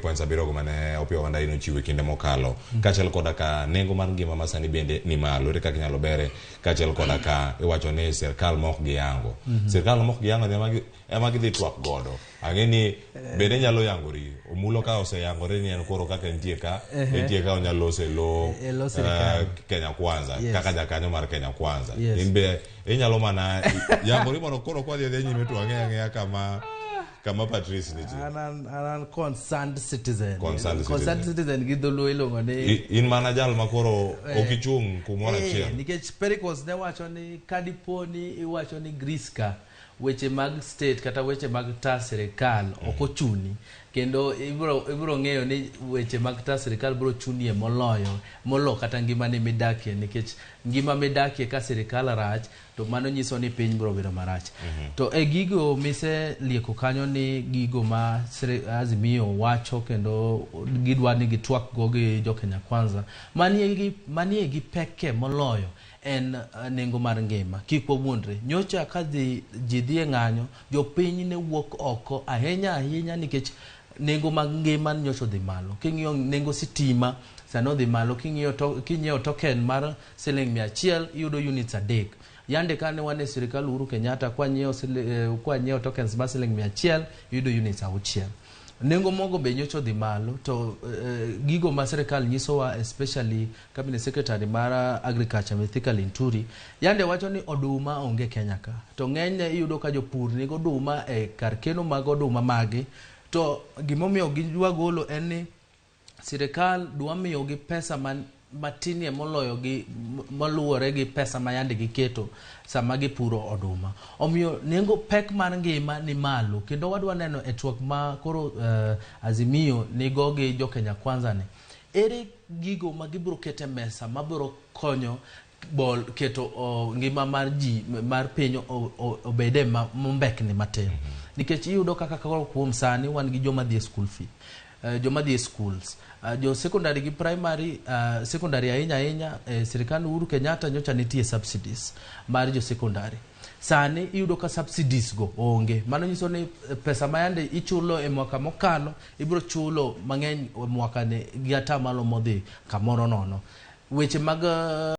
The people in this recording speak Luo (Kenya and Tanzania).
points abiro mane opio wanda ino chiwe kinde mokalo kachel koda ka nengo mar ngima masani bende ni malo re kaka nyalo bere kachel koda ka iwacho ni serikal mok giyango serikal mok giyango ema gidhi twak godo angeni bende nyalo yangori omulo ka ose yangore ni en koro kaka entie ka onyalo selo Kenya Kwanza kaka jakanyo mar Kenya Kwanza imbe inyalo mana yangori mono koro kwa dhi nyime to ang'eya kama Patrice ni an concerned citizen gidholo ilongo ni in mana jal makoro okichung kumora chiel nikech Pericles ne wacho ni kadiponi iwacho ni Griska weche mag state kata weche mag ta serikal okochuni kendo ibro ng'eyo ni weche mag ta serikal bro chunie molo kata ngima ni midakie nikech ngima midakie ka serikal rach to mano nyiso ni piny bro bedo marach to gigo mise lieko kanyo ni gigo ma Azimio wacho kendo gidwa ni gitwak go gi jo Kenya Kwanza manie gi peke moloyo en nengo mar ngima kik wawuondre nyocha ka ji dhi ng'anyo jo piny ne wuok oko ahinya nikech nengo mag ngima nyocha dhi malo king'iyo nengo sitima sano dhi malo king'iyo token mar siling 100 iyudo units adek yande kane wane sirikal Uhuru Kenyatta kwa nyiewo tokens mar siling 100 iyudo units 6 nengo mogo be nyocho dhi malo to gigo ma sirikal nyisowa especially cabinet secretary mar agriculture Mithika Linturi yande wacho ni oduma onge Kenya ka to ng'enyne iyudo ka jopur ni oduma e kar keno mag oduma magi to gimomiyo gidwa golo en ni sirikal dwa miyo gi pesa matinie moloyo gi maluwore gi pesa ma yande giketo sama gipuro oduma omiyo nengo pek mar ngima ni malo kendo wadwa neno e twak ma koro Azimio nigo gi jo Kenya Kwanza ni ere gigo ma gibro kete mesa mabiro konyo bol keto ngima mar ji mar piny obede mombekni matin nikech iyudo kaka kuom sani wan gi joma dhi school fee joma dhi schools jo secondary gi primary secondary ahinya sirikal Uhuru Kenyatta nyocha nitie subsidies mar jo secondary sani iyudo ka subsidies go onge mano nyiso ni pesa mayande ichulo e mwaka mokalo ibro chulo mang'eny mwaka ne gi atamalo modhi kamoro nono weche mag